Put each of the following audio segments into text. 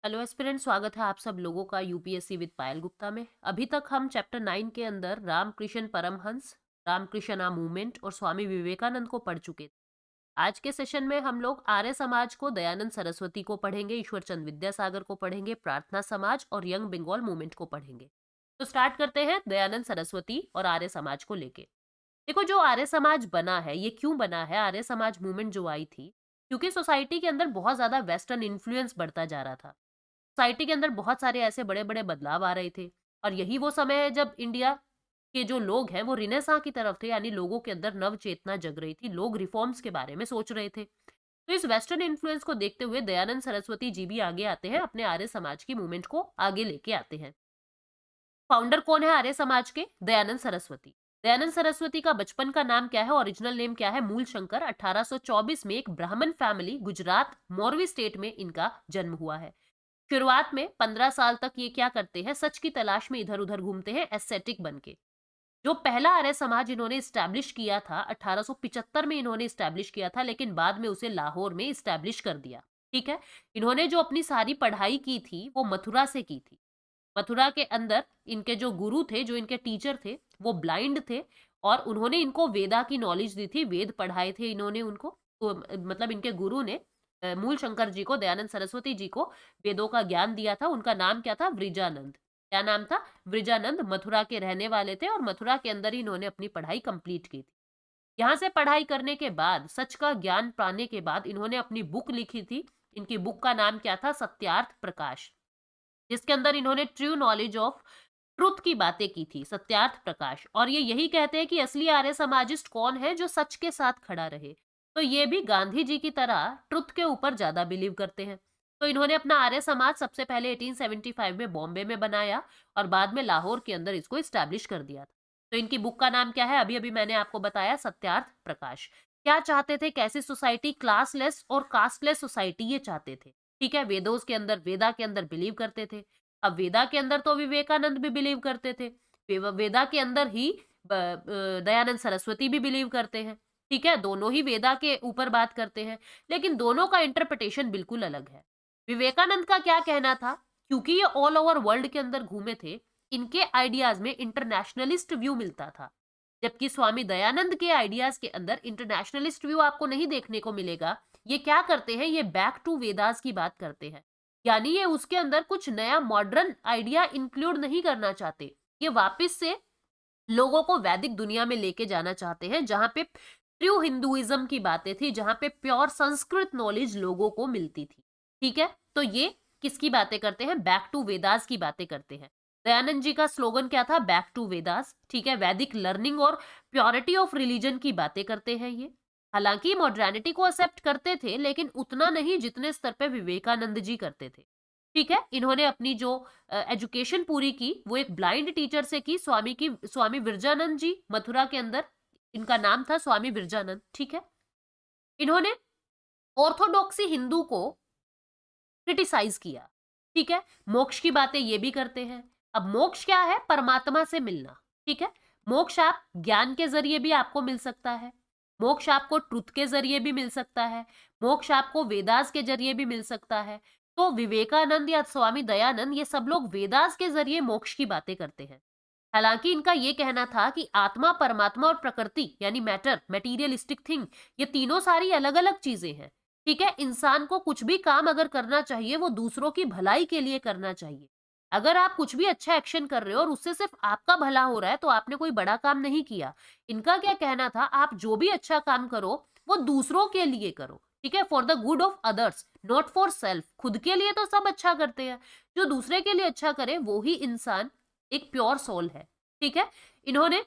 Hello aspirant, स्वागत है आप सब लोगों का यूपीएससी विद पायल गुप्ता में। अभी तक हम चैप्टर 9 के अंदर रामकृष्ण परमहंस, रामकृष्णा मूवमेंट और स्वामी विवेकानंद को पढ़ चुके थे। आज के सेशन में हम लोग आर्य समाज को, दयानंद सरस्वती को पढ़ेंगे, ईश्वर चंद विद्यासागर को पढ़ेंगे, प्रार्थना समाज और यंग बंगाल मूवमेंट को पढ़ेंगे। तो स्टार्ट करते हैं दयानंद सरस्वती और आर्य समाज को लेके। देखो, जो आर्य समाज बना है, ये क्यों बना है? आर्य समाज मूवमेंट जो आई थी, क्योंकि सोसाइटी के अंदर बहुत ज्यादा वेस्टर्न इन्फ्लुएंस बढ़ता जा रहा था। सोसाइटी के अंदर बहुत सारे ऐसे बड़े-बड़े बदलाव आ रहे थे और यही वो समय है जब इंडिया के जो लोग हैं वो रिनेसां की तरफ थे, यानी लोगों के अंदर नव चेतना जग रही थी, लोग रिफॉर्म्स के बारे में सोच रहे थे। तो इस वेस्टर्न इन्फ्लुएंस को देखते हुए दयानंद सरस्वती जी भी आगे आते हैं, अपने आर्य समाज की मूवमेंट को आगे लेके आते हैं। फाउंडर कौन है आर्य समाज के? दयानंद सरस्वती। दयानंद सरस्वती का बचपन का नाम क्या है, ओरिजिनल नेम क्या है? मूल शंकर। 1824 में एक ब्राह्मण फैमिली, गुजरात मोरवी स्टेट में इनका जन्म हुआ है। शुरुआत में 15 साल तक ये क्या करते हैं, सच की तलाश में इधर-उधर घूमते हैं, एस्थेटिक बन के। जो पहला आर्य समाज इन्होंने इस्टेब्लिश किया था 1875 में इन्होंने इस्टेब्लिश किया था, लेकिन बाद में उसे लाहौर में इस्टेब्लिश कर दिया। ठीक है? इन्होंने जो अपनी सारी पढ़ाई की थी वो मथुरा से की थी। मथुरा के अंदर इनके जो गुरु थे, जो इनके टीचर थे, वो ब्लाइंड थे और उन्होंने इनको वेदा की नॉलेज दी थी, वेद पढ़ाए थे इन्होंने उनको। तो मतलब इनके गुरु ने मूल शंकर जी को, दयानंद सरस्वती जी को वेदों का ज्ञान दिया था। उनका नाम क्या था? वृजानंद। क्या नाम था? वृजानंद। मथुरा के रहने वाले थे और मथुरा के अंदर ही इन्होंने अपनी पढ़ाई कंप्लीट की थी। यहाँ से पढ़ाई करने के बाद, सच का ज्ञान पाने के बाद इन्होंने अपनी बुक लिखी थी। इनकी बुक का नाम क्या था? सत्यार्थ प्रकाश। जिसके अंदर इन्होंने ट्रू नॉलेज ऑफ ट्रुथ की बातें की थी, सत्यार्थ प्रकाश। और ये यही कहते हैं कि असली आर्य समाजिस्ट कौन है, जो सच के साथ खड़ा रहे। तो ये भी गांधी जी की तरह ट्रुथ के ऊपर ज्यादा बिलीव करते हैं। तो इन्होंने अपना आर्य समाज सबसे पहले 1875 में बॉम्बे में बनाया और बाद में लाहौर के अंदर इसको इस्टेब्लिश कर दिया था। तो इनकी बुक का नाम क्या है? अभी अभी मैंने आपको बताया, सत्यार्थ प्रकाश। क्या चाहते थे? कैसी सोसाइटी? क्लासलेस और कास्टलेस सोसाइटी ये चाहते थे। ठीक है? वेदोस के अंदर, वेदा के अंदर बिलीव करते थे। अब वेदा के अंदर तो विवेकानंद भी बिलीव करते थे। वेदा के अंदर ही दयानंद सरस्वती भी बिलीव करते हैं। ठीक है? दोनों ही वेदा के ऊपर बात करते हैं, लेकिन दोनों का इंटरप्रिटेशन बिल्कुल अलग है। विवेकानंद का क्या कहना था? क्योंकि ये ऑल ओवर वर्ल्ड के अंदर घूमे थे, इनके आइडियाज में इंटरनेशनलिस्ट व्यू मिलता था। जबकि स्वामी दयानंद के आइडियाज के अंदर इंटरनेशनलिस्ट व्यू आपको नहीं देखने को मिलेगा। ये क्या करते हैं? ये बैक टू वेदास की बात करते हैं। यानी ये उसके अंदर कुछ नया मॉडर्न आइडिया इंक्लूड नहीं करना चाहते। ये वापस से लोगों को वैदिक दुनिया में लेके जाना चाहते हैं, जहां पे ट्रू हिंदुइज्म की बातें थी, जहां पे प्योर संस्कृत नॉलेज लोगों को मिलती थी। ठीक है? तो ये किसकी बातें करते हैं? बैक टू वेदास की बातें करते हैं। दयानंद जी का स्लोगन क्या था? Back to Vedas. ठीक है? वैदिक लर्निंग और प्योरिटी ऑफ रिलीजन की बातें करते हैं ये। हालांकि मॉडर्निटी को एक्सेप्ट करते थे, लेकिन उतना नहीं जितने स्तर पे विवेकानंद जी करते थे। ठीक है? इन्होंने अपनी जो एजुकेशन पूरी की वो एक ब्लाइंड टीचर से की, स्वामी विरजानंद जी, मथुरा के अंदर इनका नाम था स्वामी विरजानंद। ठीक है? इन्होंने ऑर्थोडॉक्सी हिंदू को क्रिटिसाइज किया। ठीक है? मोक्ष की बातें ये भी करते हैं। अब मोक्ष क्या है? परमात्मा से मिलना। ठीक है? मोक्ष आप ज्ञान के जरिए भी आपको मिल सकता है। मोक्ष आपको ट्रुथ के जरिए भी मिल सकता है। मोक्ष आपको वेदास के जरिए भी मिल सकता है। तो विवेकानंद या स्वामी दयानंद, ये सब लोग वेदास के जरिए मोक्ष की बातें करते हैं। हालांकि इनका ये कहना था कि आत्मा, परमात्मा और प्रकृति यानी मैटर, मटेरियलिस्टिक थिंग, ये तीनों सारी अलग अलग चीजें हैं। ठीक है? इंसान को कुछ भी काम अगर करना चाहिए, वो दूसरों की भलाई के लिए करना चाहिए। अगर आप कुछ भी अच्छा एक्शन कर रहे हो और उससे सिर्फ आपका भला हो रहा है, तो आपने कोई बड़ा काम नहीं किया। इनका क्या कहना था? आप जो भी अच्छा काम करो, वो दूसरों के लिए करो। ठीक है? For the good of others, not for self. खुद के लिए तो सब अच्छा करते हैं, जो दूसरे के लिए अच्छा करे वो ही इंसान एक प्योर सोल है। ठीक है? इन्होंने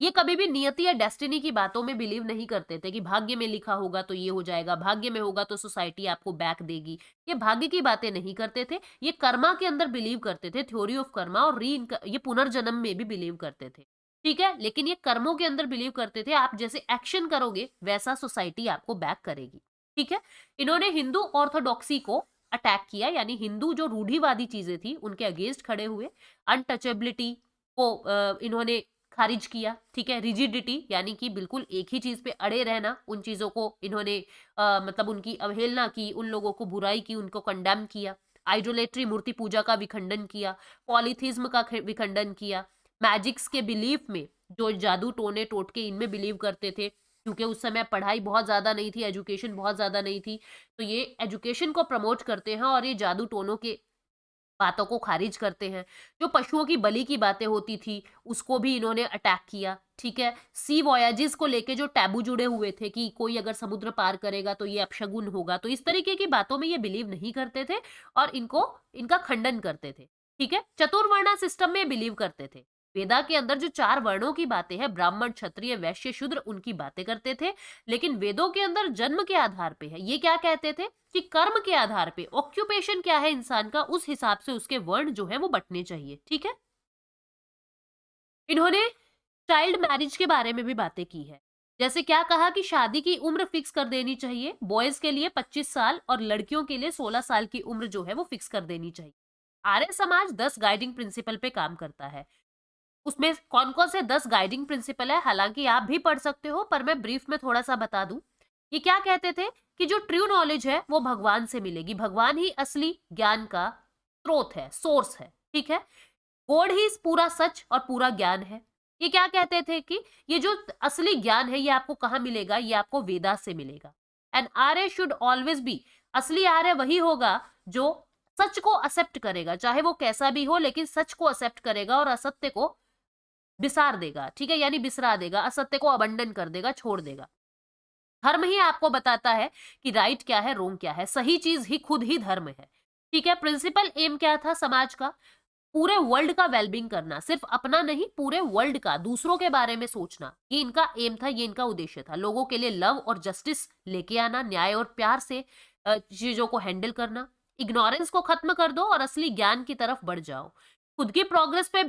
ये कभी भी नियति या डेस्टिनी की बातों में बिलीव नहीं करते थे कि भाग्य में लिखा होगा तो ये हो जाएगा, भाग्य में होगा तो सोसाइटी आपको बैक देगी। ये भाग्य की बातें नहीं करते थे। ये कर्मा के अंदर बिलीव करते थे, थ्योरी ऑफ कर्मा, और ये पुनर्जन्म में भी बिलीव करते थे। ठीक है? लेकिन ये कर्मों के अंदर बिलीव करते थे, आप जैसे एक्शन करोगे वैसा सोसाइटी आपको बैक करेगी। ठीक है? इन्होंने हिंदू ऑर्थोडॉक्सी को अटैक किया, यानी हिंदू जो रूढ़िवादी चीजें थी उनके अगेंस्ट खड़े हुए। अनटचेबिलिटी को इन्होंने खारिज किया। ठीक है? रिजिडिटी यानी कि बिल्कुल एक ही चीज पे अड़े रहना, उन चीजों को इन्होंने मतलब उनकी अवहेलना की, उन लोगों को बुराई की, उनको कंडेम किया। आइडोलेट्री मूर्ति पूजा का विखंडन किया, पॉलीथिज्म का विखंडन किया, मैजिक्स के बिलीफ में, जो जादू टोने टोटके इनमें बिलीव करते थे, क्योंकि उस समय पढ़ाई बहुत ज्यादा नहीं थी, एजुकेशन बहुत ज्यादा नहीं थी, तो ये एजुकेशन को प्रमोट करते हैं और ये जादू टोनों के बातों को खारिज करते हैं। जो पशुओं की बलि की बातें होती थी, उसको भी इन्होंने अटैक किया, ठीक है? सी वॉयाजेस को लेके जो टैबू जुड़े हुए थे कि कोई अगर समुद्र पार करेगा तो ये अपशगुन होगा, तो इस तरीके की बातों में ये बिलीव नहीं करते थे और इनका खंडन करते थे, ठीक है? चतुर्वर्णा सिस्टम में बिलीव करते थे। वेदा के अंदर जो 4 वर्णों की बातें हैं, ब्राह्मण, क्षत्रिय, वैश्य, शूद्र, उनकी बातें करते थे, लेकिन वेदों के अंदर जन्म के आधार पे है। ये क्या कहते थे कि कर्म के आधार पे, ऑक्यूपेशन क्या है इंसान का, उस हिसाब से उसके वर्ण जो है वो बंटने चाहिए, ठीक है? इन्होंने चाइल्ड मैरिज के बारे में भी बातें की है। जैसे क्या कहा कि शादी की उम्र फिक्स कर देनी चाहिए, बॉयज के लिए 25 साल और लड़कियों के लिए 16 साल की उम्र जो है वो फिक्स कर देनी चाहिए। आर्य समाज 10 गाइडिंग प्रिंसिपल पे काम करता है। उसमें कौन-कौन से 10 गाइडिंग प्रिंसिपल है, हालांकि आप भी पढ़ सकते हो, पर मैं ब्रीफ में थोड़ा सा बता दूं। ये क्या कहते थे कि जो ट्रू नॉलेज है वो भगवान से मिलेगी, भगवान ही असली ज्ञान का स्रोत है, सोर्स है, ठीक है? गॉड ही पूरा सच और पूरा ज्ञान है। ये क्या कहते थे कि ये जो असली ज्ञान है ये आपको कहाँ मिलेगा, ये आपको वेदा से मिलेगा। And Arya should always be, असली आर्य वही होगा जो सच को एक्सेप्ट करेगा, चाहे वो कैसा भी हो, लेकिन सच को एक्सेप्ट करेगा और असत्य को बिसार देगा, ठीक है? यानी बिसरा देगा, असत्य को अबंडन कर देगा, छोड़ देगा। धर्म ही आपको बताता है कि राइट क्या है, रोंग क्या है, सही चीज ही खुद ही धर्म है, ठीक है? प्रिंसिपल एम क्या था समाज का? पूरे वर्ल्ड का वेलबींग करना, सिर्फ अपना नहीं, पूरे वर्ल्ड का, दूसरों के बारे में सोचना, ये इनका एम था, ये इनका उद्देश्य था। लोगों के लिए लव और जस्टिस लेके आना, न्याय और प्यार से चीजों को हैंडल करना, इग्नोरेंस को खत्म कर दो और असली ज्ञान की तरफ बढ़ जाओ। खुद की प्रोग्रेस पे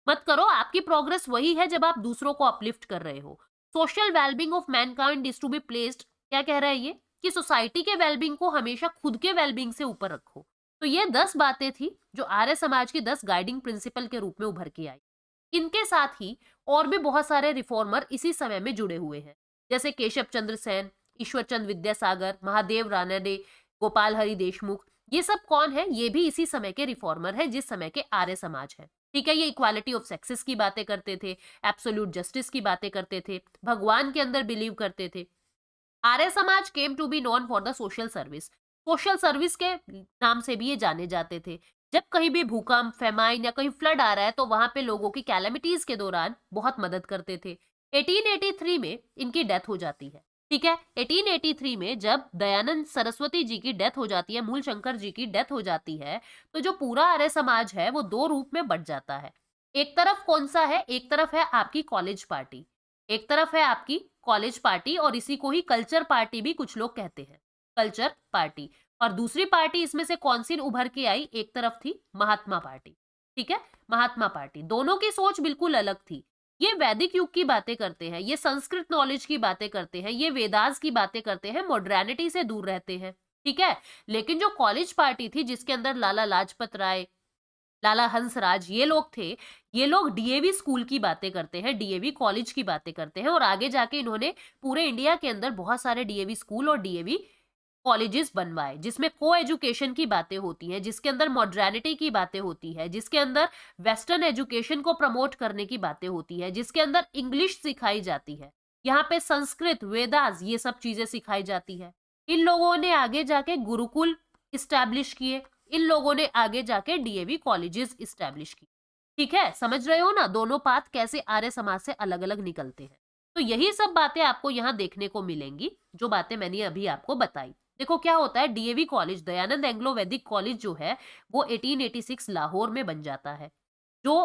मत करो, आपकी प्रोग्रेस वही है जब आप दूसरों को अपलिफ्ट कर रहे हो। Social wellbeing of mankind is to be placed, क्या कह रहा है ये कि सोसाइटी के वेलबींग को हमेशा खुद के वेलबींग से ऊपर रखो। तो ये 10 बातें थी जो आर्य समाज की 10 गाइडिंग प्रिंसिपल के रूप में उभर के आई। इनके साथ ही और भी बहुत सारे रिफॉर्मर इसी समय में जुड़े हुए हैं, जैसे केशव चंद्र सेन, ईश्वर चंद विद्यासागर, महादेव रानडे, गोपाल हरि देशमुख। ये सब कौन है? ये भी इसी समय के रिफॉर्मर हैं जिस समय के आर्य समाज है, ठीक है? ये इक्वालिटी ऑफ सेक्सेस की बातें करते थे, एब्सोल्यूट जस्टिस की बातें करते थे, भगवान के अंदर बिलीव करते थे। Arya Samaj came to be known for the social service, social service के नाम से भी ये जाने जाते थे। जब कहीं भी भूकंप, फेमाइन या कहीं फ्लड आ रहा है तो वहां पे लोगों की कैलेमिटीज के दौरान बहुत मदद करते थे। 1883 में इनकी डेथ हो जाती है, ठीक है? 1883 में जब दयानंद सरस्वती जी की डेथ हो जाती है, मूल शंकर जी की डेथ हो जाती है, तो जो पूरा आर्य समाज है वो दो रूप में बट जाता है। एक तरफ कौन सा है? एक तरफ है आपकी कॉलेज पार्टी, एक तरफ है आपकी कॉलेज पार्टी, और इसी को ही कल्चर पार्टी भी कुछ लोग कहते हैं, कल्चर पार्टी। और दूसरी पार्टी इसमें से कौन सी उभर के आई? एक तरफ थी महात्मा पार्टी, ठीक है? महात्मा पार्टी, दोनों की सोच बिल्कुल अलग थी। ये वैदिक युग की बातें करते हैं, ये संस्कृत नॉलेज की बातें करते हैं, ये वेदास की बातें करते हैं, मॉडर्निटी से दूर रहते हैं, ठीक है? लेकिन जो कॉलेज पार्टी थी जिसके अंदर लाला लाजपत राय, लाला हंसराज, ये लोग थे, ये लोग डीएवी स्कूल की बातें करते हैं, डीएवी कॉलेज की बातें करते हैं, और आगे जाके इन्होंने पूरे इंडिया के अंदर बहुत सारे डीएवी स्कूल और डीएवी कॉलेजेस बनवाए, जिसमें को एजुकेशन की बातें होती हैं, जिसके अंदर मॉडर्निटी की बातें होती है, जिसके अंदर वेस्टर्न एजुकेशन को प्रमोट करने की बातें होती है, जिसके अंदर इंग्लिश सिखाई जाती है, यहाँ पे संस्कृत, वेदास, ये सब चीजें सिखाई जाती है। इन लोगों ने आगे जाके गुरुकुल इस्टेब्लिश किए, इन लोगों ने आगे जाके डीएवी कॉलेजेस इस्टेब्लिश की, ठीक है? समझ रहे हो ना दोनों पाथ कैसे आर्य समाज से अलग अलग निकलते हैं? तो यही सब बातें आपको यहाँ देखने को मिलेंगी, जो बातें मैंने अभी आपको बताई। देखो क्या होता है, डीएवी कॉलेज, दयानंद एंग्लो वैदिक कॉलेज जो है वो 1886 लाहौर में बन जाता है। जो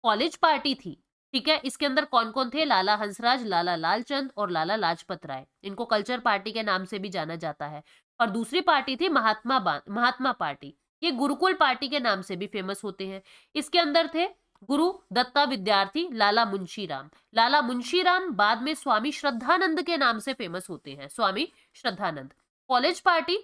कॉलेज पार्टी थी, ठीक है, इसके अंदर कौन कौन थे? लाला हंसराज, लाला लालचंद और लाला लाजपत राय, इनको कल्चर पार्टी के नाम से भी जाना जाता है। और दूसरी पार्टी थी महात्मा पार्टी, ये गुरुकुल पार्टी के नाम से भी फेमस होते हैं। इसके अंदर थे गुरु दत्ता विद्यार्थी लाला मुंशीराम, लाला मुंशीराम बाद में स्वामी श्रद्धानंद के नाम से फेमस होते हैं, Swami Shraddhanand. College party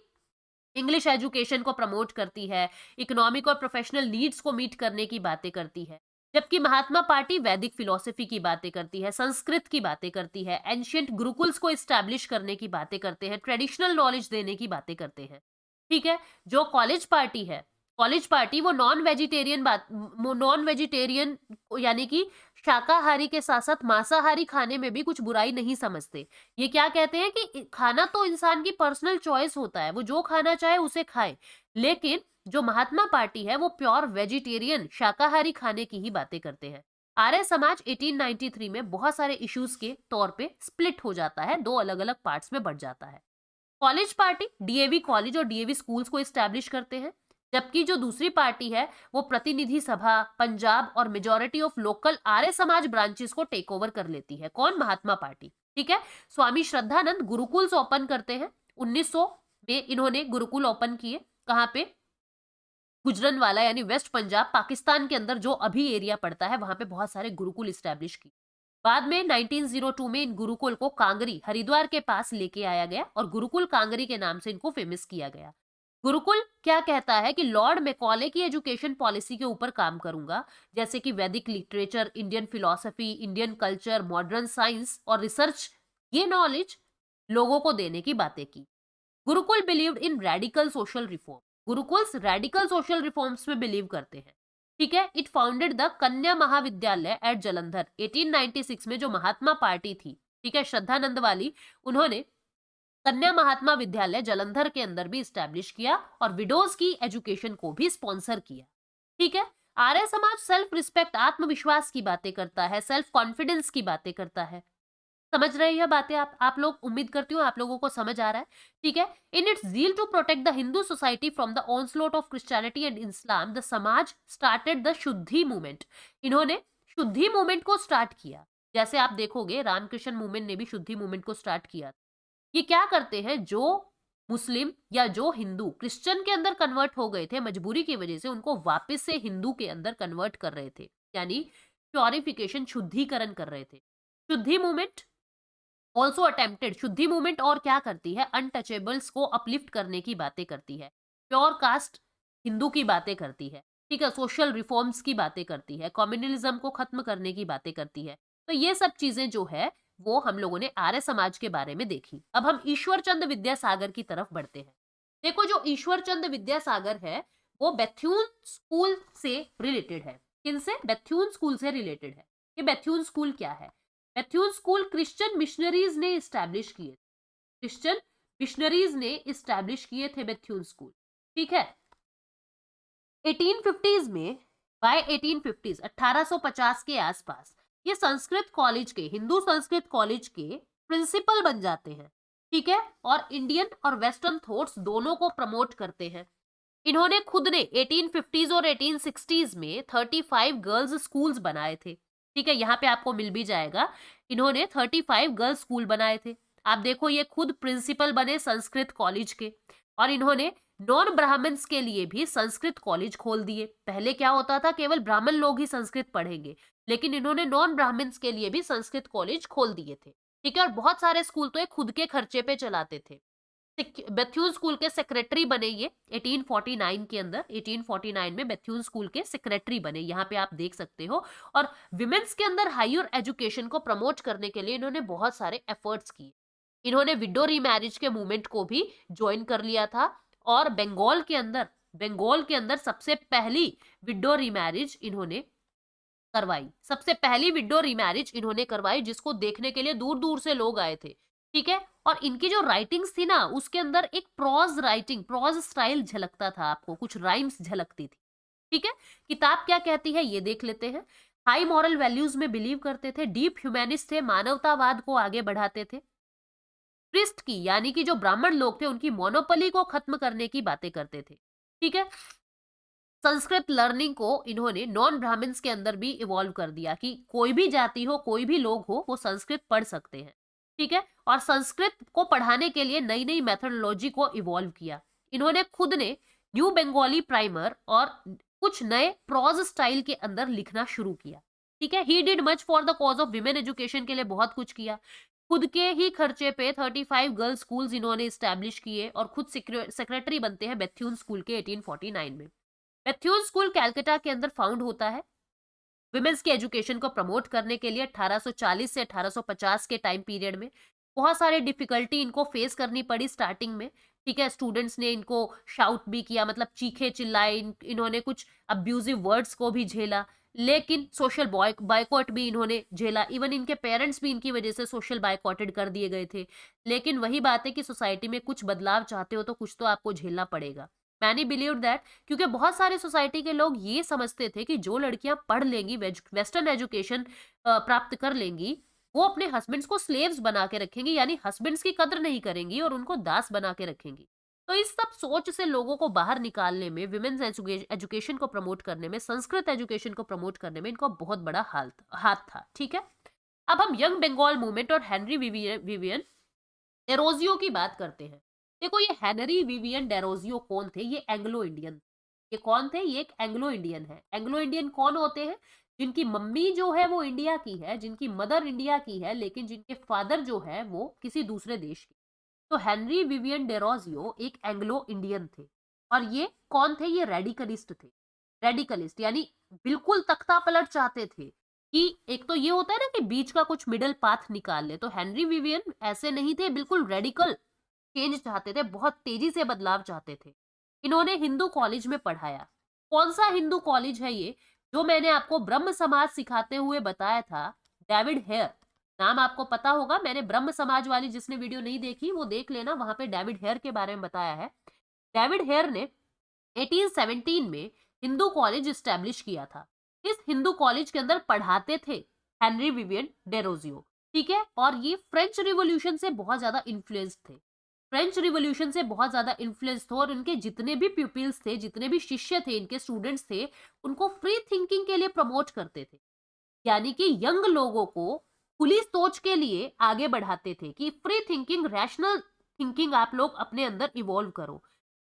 English education को प्रमोट करती है, इकोनॉमिक और प्रोफेशनल नीड्स को मीट करने की बातें करती है, जबकि महात्मा पार्टी वैदिक फिलॉसफी की बातें करती है, संस्कृत की बातें करती है, एंशियंट गुरुकुल्स को इस्टेब्लिश करने की बातें करते हैं, ट्रेडिशनल नॉलेज देने की बातें करते हैं। ठीक है। जो कॉलेज पार्टी वो नॉन वेजिटेरियन यानी कि शाकाहारी के साथ साथ मांसाहारी खाने में भी कुछ बुराई नहीं समझते। ये क्या कहते हैं कि खाना तो इंसान की पर्सनल चॉइस होता है, वो जो खाना चाहे उसे खाए, लेकिन जो महात्मा पार्टी है वो प्योर वेजिटेरियन शाकाहारी खाने की ही बातें करते हैं। आर्य समाज 1893 में बहुत सारे इश्यूज के तौर पे स्प्लिट हो जाता है, दो अलग अलग पार्ट्स में बढ़ जाता है। कॉलेज पार्टी डीएवी कॉलेज और डीएवी स्कूल्स को एस्टैब्लिश करते हैं, जबकि जो दूसरी पार्टी है वो प्रतिनिधि सभा, पंजाब और majority of local Arya Samaj branches को टेक ओवर कर लेती है। कौन? महात्मा पार्टी। ठीक है। स्वामी श्रद्धानंद गुरुकुल्स ओपन करते हैं 1900 में। इन्होंने गुरुकुल ओपन किए कहाँ पे? गुजरनवाला यानी वेस्ट पंजाब, पाकिस्तान के अंदर जो अभी एरिया पड़ता है वहां पे बहुत सारे गुरुकुल इस्टेब्लिश किए। बाद में 1902 में इन गुरुकुल को कांगरी हरिद्वार के पास लेके आया गया और गुरुकुल कांगरी के नाम से इनको फेमस किया गया। गुरुकुल क्या कहता है कि लॉर्ड मैकॉले की एजुकेशन पॉलिसी के ऊपर काम करूंगा, जैसे कि वैदिक literature, Indian philosophy, Indian culture, modern science और रिसर्च, ये नॉलेज लोगों को देने की बातें की। Gurukul believed in radical social reform. Gurukuls radical social reforms में बिलीव करते हैं। ठीक है। इट फाउंडेड द कन्या महाविद्यालय एट जलंधर 1896 में। जो महात्मा पार्टी थी, ठीक है, श्रद्धानंद वाली, उन्होंने कन्या महात्मा विद्यालय जलंधर के अंदर भी स्टैब्लिश किया और विडोज की एजुकेशन को भी स्पॉन्सर किया। ठीक है। आर्य समाज सेल्फ रिस्पेक्ट, आत्मविश्वास की बातें करता है, सेल्फ कॉन्फिडेंस की बातें करता है। समझ रहे हैं बातें आप लोग? उम्मीद करती हूँ आप लोगों को समझ आ रहा है। ठीक है। In its zeal to protect the Hindu society from the onslaught of Christianity and Islam, the Samaj started the shuddhi movement. इन्होंने शुद्धि मूवमेंट को स्टार्ट किया। जैसे आप देखोगे रामकृष्ण मूवमेंट ने भी शुद्धि मूवमेंट को स्टार्ट किया। ये क्या करते हैं? जो मुस्लिम या जो हिंदू क्रिश्चियन के अंदर कन्वर्ट हो गए थे मजबूरी की वजह से, उनको वापस से हिंदू के अंदर कन्वर्ट कर रहे थे, यानी प्योरिफिकेशन, शुद्धिकरण कर रहे थे। शुद्धि मूवमेंट ऑल्सो अटेम्प्टेड। शुद्धि मूवमेंट और क्या करती है? अनटचेबल्स को अपलिफ्ट करने की बातें करती है, प्योर कास्ट हिंदू की बातें करती है, ठीक है, सोशल रिफॉर्म्स की बातें करती है, कम्युनलिज्म को खत्म करने की बातें करती है। तो ये सब चीजें जो है वो हम लोगों ने आर्य समाज के बारे में देखी। अब हम ईश्वर चंद विद्यासागर की तरफ बढ़ते हैं। देखो, जो ईश्वर चंद विद्यासागर है वो बेथ्यून स्कूल से रिलेटेड है। किनसे? बेथ्यून स्कूल से रिलेटेड है। ये बेथ्यून स्कूल क्या है? मैथ्यून स्कूल क्रिश्चियन मिशनरीज ने इस्टेब्लिश किए। क्रिश्चियन मिशनरीज ने इस्टेब्लिश किए थे मैथ्यून स्कूल। ठीक है। 1850s में, बाय 1850s 1850 के आसपास ये संस्कृत कॉलेज के, हिंदू संस्कृत कॉलेज के प्रिंसिपल बन जाते हैं। ठीक है। और इंडियन और वेस्टर्न थॉट्स दोनों को प्रमोट करते हैं। इन्होंने खुद ने 1850s और 1860s में 35 गर्ल्स स्कूल्स बनाए थे। ठीक है। यहाँ पे आपको मिल भी जाएगा। इन्होंने 35 गर्ल्स स्कूल बनाए थे। आप देखो, ये खुद प्रिंसिपल बने संस्कृत कॉलेज के। और इन्होंने नॉन ब्राह्मण्स के लिए भी संस्कृत कॉलेज खोल दिए। पहले क्या होता था? केवल ब्राह्मण लोग ही संस्कृत पढ़ेंगे, लेकिन इन्होंने नॉन ब्राह्मण्स के लिए भी संस्कृत कॉलेज खोल दिए थे। ठीक है। और बहुत सारे स्कूल तो ये खुद के खर्चे पे चलाते थे। बेथ्यून स्कूल के सेक्रेटरी बने ये 1849 के अंदर। 1849 में बेथ्यून स्कूल के सेक्रेटरी बने, यहाँ पे आप देख सकते हो। और विमेन्स के अंदर हायर एजुकेशन को प्रमोट करने के लिए इन्होंने बहुत सारे एफर्ट्स किए। इन्होंने विडो रीमैरिज के मूवमेंट को भी ज्वाइन कर लिया था। और बंगाल के अंदर सबसे पहली विडो रीमैरिज इन्होंने करवाई। सबसे पहली विडो रीमैरिज इन्होंने करवाई, जिसको देखने के लिए दूर दूर से लोग आए थे। ठीक है। और इनकी जो राइटिंग्स थी ना, उसके अंदर एक प्रोज स्टाइल झलकता था, आपको कुछ राइम्स झलकती थी। ठीक है। किताब क्या कहती है ये देख लेते हैं। हाई मॉरल वैल्यूज में बिलीव करते थे, डीप ह्यूमैनिस्ट थे, मानवतावाद को आगे बढ़ाते थे। प्रिस्ट की यानी कि जो ब्राह्मण लोग थे उनकी मोनोपोली को खत्म करने की बातें करते थे। ठीक है। संस्कृत लर्निंग को इन्होंने नॉन ब्राह्मण्स के अंदर भी इवॉल्व कर दिया कि कोई भी जाति हो, कोई भी लोग हो, वो संस्कृत पढ़ सकते हैं। ठीक है। और संस्कृत को पढ़ाने के लिए नई नई मेथोडोलॉजी को इवॉल्व किया। इन्होंने खुद ने न्यू बंगाली प्राइमर और कुछ नए प्रोज स्टाइल के अंदर लिखना शुरू किया। ठीक है। He did much for the cause of women education के लिए बहुत कुछ किया। खुद के ही खर्चे पे 35 गर्ल्स स्कूल्स इन्होंने स्टैब्लिश किए और खुद सेक्रेटरी बनते हैं बेथ्यून स्कूल के 1849 में। मैथ्यून स्कूल कैलकाटा के अंदर फाउंड होता है विमेन्स की एजुकेशन को प्रमोट करने के लिए। 1840 से 1850 के टाइम पीरियड में बहुत सारे डिफिकल्टी इनको फेस करनी पड़ी स्टार्टिंग में। ठीक है, स्टूडेंट्स ने इनको शाउट भी किया, मतलब चीखे चिल्लाए, इन्होंने कुछ अब्यूजिव वर्ड्स को भी झेला, लेकिन सोशल बायकॉट भी इन्होंने झेला। इवन इनके पेरेंट्स भी इनकी वजह से सोशल बायकॉटेड कर दिए गए थे। लेकिन वही बात है कि सोसाइटी में कुछ बदलाव चाहते हो तो कुछ तो आपको झेलना पड़ेगा। मैनी बिलीव दैट, क्योंकि बहुत सारे सोसाइटी के लोग ये समझते थे कि जो लड़कियां पढ़ लेंगी, वेस्टर्न एजुकेशन प्राप्त कर लेंगी, वो अपने हस्बैंड्स को स्लेव्स बना के रखेंगी, यानी हस्बैंड्स की कदर नहीं करेंगी और उनको दास बना के रखेंगी। तो इस सब सोच से लोगों को बाहर निकालने में, विमेन्स एजुकेशन को प्रमोट करने में, संस्कृत एजुकेशन को प्रमोट करने में इनका बहुत बड़ा हाथ था। ठीक है, अब हम यंग बंगाल मूवमेंट और हेनरी विवियन डेरोजियो की बात करते हैं। देखो, ये हेनरी विवियन डेरोजियो कौन थे? ये एंग्लो इंडियन। ये कौन थे? ये एक एंग्लो इंडियन है। एंग्लो इंडियन कौन होते हैं? जिनकी मम्मी जो है वो इंडिया की है, जिनकी मदर इंडिया की है, लेकिन जिनके फादर जो है वो किसी दूसरे देश के। तो हेनरी विवियन डेरोजियो एक एंग्लो इंडियन थे। और ये कौन थे? ये रेडिकलिस्ट थे। रेडिकलिस्ट यानी बिल्कुल तख्ता पलट चाहते थे कि एक तो ये होता है ना कि बीच का कुछ मिडल पाथ निकाल ले। तो हेनरी विवियन ऐसे नहीं थे, बिल्कुल रेडिकल चेंज चाहते थे, बहुत तेजी से बदलाव चाहते थे। इन्होंने हिंदू कॉलेज में पढ़ाया। कौन सा हिंदू कॉलेज है ये? जो मैंने आपको ब्रह्म समाज सिखाते हुए बताया था, डेविड हेयर। नाम आपको पता होगा, मैंने ब्रह्म समाज वाली, जिसने वीडियो नहीं देखी वो देख लेना, वहां पे डेविड हेयर के बारे में बताया है। डेविड हेयर ने 1817 में हिंदू कॉलेज स्टैब्लिश किया था। इस हिंदू कॉलेज के अंदर पढ़ाते थे हेनरी विवियन डेरोजियो। ठीक है, और ये फ्रेंच रिवॉल्यूशन से बहुत ज्यादा इन्फ्लुएंस थे। फ्रेंच रिवॉल्यूशन से बहुत ज्यादा इन्फ्लुएंस थे, और इनके जितने भी प्यूपिल्स थे, जितने भी शिष्य थे, इनके स्टूडेंट्स थे, उनको फ्री थिंकिंग के लिए प्रमोट करते थे। यानी कि यंग लोगों को खुली सोच के लिए आगे बढ़ाते थे कि फ्री थिंकिंग, रैशनल थिंकिंग आप लोग अपने अंदर इवॉल्व करो।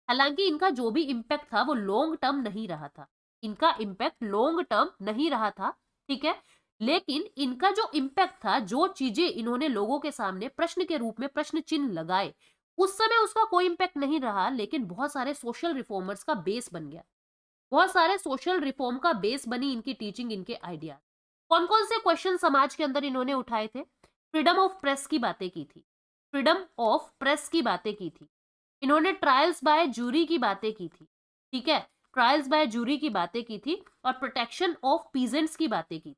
हालांकि इनका जो भी इम्पैक्ट था वो लॉन्ग टर्म नहीं रहा था। इनका इम्पैक्ट लॉन्ग टर्म नहीं रहा था। ठीक है, लेकिन इनका जो इम्पैक्ट था, जो चीजें इन्होंने लोगों के सामने प्रश्न के रूप में प्रश्न चिन्ह लगाए, उस समय उसका कोई इम्पैक्ट नहीं रहा, लेकिन बहुत सारे सोशल रिफॉर्मर्स का बेस बन गया। बहुत सारे सोशल रिफॉर्म का बेस बनी इनकी टीचिंग, इनके आइडिया। कौन कौन से क्वेश्चन समाज के अंदर इन्होंने उठाए थे? फ्रीडम ऑफ प्रेस की बातें की थी। फ्रीडम ऑफ प्रेस की बातें की थी। इन्होंने ट्रायल्स बाय जूरी की बातें की थी। ठीक है, ट्रायल्स बाय जूरी की बातें की थी, और प्रोटेक्शन ऑफ पीजेंट्स की बातें की।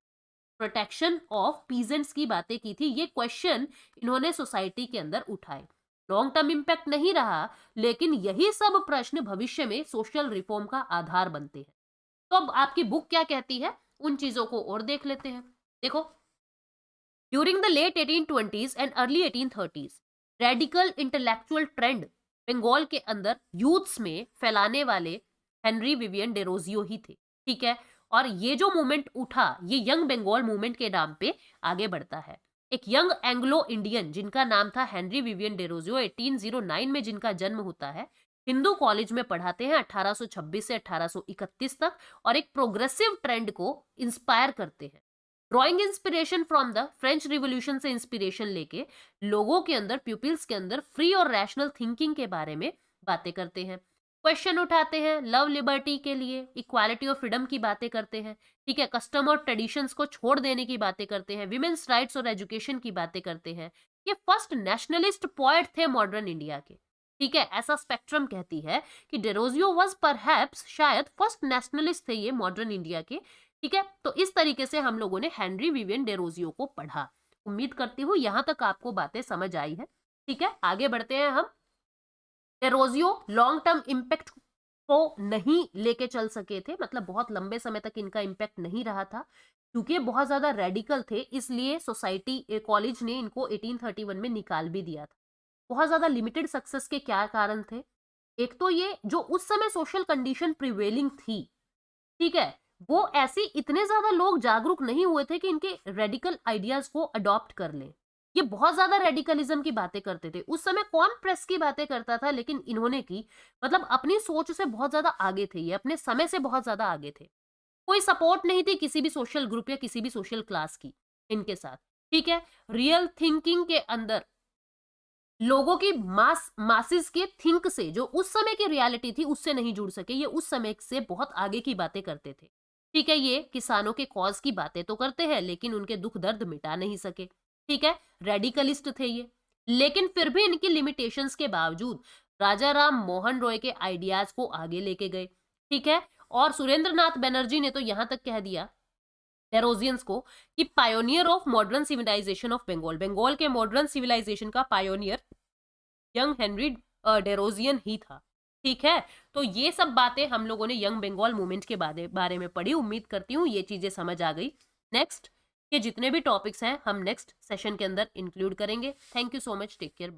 प्रोटेक्शन ऑफ पीजेंट्स की बातें की थी। ये क्वेश्चन इन्होंने सोसाइटी के अंदर उठाए। लॉन्ग टर्म इम्पैक्ट नहीं रहा, लेकिन यही सब प्रश्न भविष्य में सोशल रिफॉर्म का आधार बनते हैं। तो अब आपकी बुक क्या कहती है, उन चीजों को और देख लेते हैं। देखो, during the late 1820s and early 1830s, radical intellectual trend Bengal के अंदर यूथ्स में फैलाने वाले हेनरी विवियन डेरोजियो ही थे। ठीक है, और ये जो मूवमेंट उठा, ये यंग बंगाल मूवमेंट के नाम पे आगे बढ़ता है। एक यंग एंग्लो इंडियन जिनका नाम था हेनरी विवियन डेरोजियो, 1809 में जिनका जन्म होता है, हिंदू कॉलेज में पढ़ाते हैं 1826 से 1831 तक, और एक प्रोग्रेसिव ट्रेंड को इंस्पायर करते हैं। Drawing inspiration from the French revolution से इंस्पिरेशन लेके लोगों के अंदर, पीपल्स के अंदर फ्री और रैशनल थिंकिंग के बारे में बातें करते हैं। क्वेश्चन उठाते हैं लव लिबर्टी के लिए, इक्वालिटी और फ्रीडम की बातें करते हैं। ठीक है, कस्टम और ट्रेडिशंस को छोड़ देने की बातें करते हैं, विमेन्स राइट्स और एजुकेशन की बातें करते हैं। ये फर्स्ट नेशनलिस्ट पोएट थे मॉडर्न इंडिया के। ठीक है, ऐसा स्पेक्ट्रम कहती है कि डेरोजियो वाज परहैप्स, शायद फर्स्ट नेशनलिस्ट थे ये मॉडर्न इंडिया के। ठीक है, तो इस तरीके से हम लोगों ने हेनरी विवियन डेरोजियो को पढ़ा। उम्मीद करती हूँ यहां तक आपको बातें समझ आई है। ठीक है, आगे बढ़ते हैं हम। डेरोजियो लॉन्ग टर्म इम्पैक्ट को नहीं लेके चल सके थे, मतलब बहुत लंबे समय तक इनका इम्पैक्ट नहीं रहा था, क्योंकि बहुत ज्यादा रेडिकल थे, इसलिए सोसाइटी कॉलेज ने इनको 1831 में निकाल भी दिया था। बहुत ज्यादा लिमिटेड सक्सेस के क्या कारण थे? एक तो ये जो उस समय सोशल कंडीशन प्रिवेलिंग थी, ठीक है, वो ऐसी इतने ज्यादा लोग जागरूक नहीं हुए थे कि इनके रेडिकल आइडियाज को अडॉप्ट कर लें। ये बहुत ज्यादा रेडिकलिज्म की बातें करते थे। उस समय कौन प्रेस की बातें करता था, लेकिन इन्होंने की। मतलब अपनी सोच से बहुत ज्यादा आगे थे, ये अपने समय से बहुत ज्यादा आगे थे। कोई सपोर्ट नहीं थी किसी भी सोशल ग्रुप या किसी भी सोशल क्लास की इनके साथ। ठीक है, रियल थिंकिंग के अंदर लोगों की मासिस के थिंक से, जो उस समय की रियलिटी थी, उससे नहीं जुड़ सके। ये उस समय से बहुत आगे की बातें करते थे। ठीक है, ये किसानों के कॉज की बातें तो करते हैं, लेकिन उनके दुख दर्द मिटा नहीं सके। ठीक है, रेडिकलिस्ट थे ये, लेकिन फिर भी इनकी लिमिटेशंस के बावजूद राजा राम मोहन रॉय के आइडियाज को आगे लेके गए, ठीक है। और सुरेंद्र नाथ बनर्जी ने तो यहां तक कह दिया डेरोजियंस को कि pioneer of modern civilisation of Bengal, Bengal के मॉडर्न सिविलाइजेशन का पायोनियर यंग हेनरी डेरोजियन ही था, ठीक है। तो ये सब बातें हम लोगों ने यंग बंगाल मूवमेंट के बारे में पढ़ी। उम्मीद करती हूँ ये चीजें समझ आ गई। नेक्स्ट के जितने भी टॉपिक्स हैं हम नेक्स्ट सेशन के अंदर इंक्लूड करेंगे। Thank you so much, take care.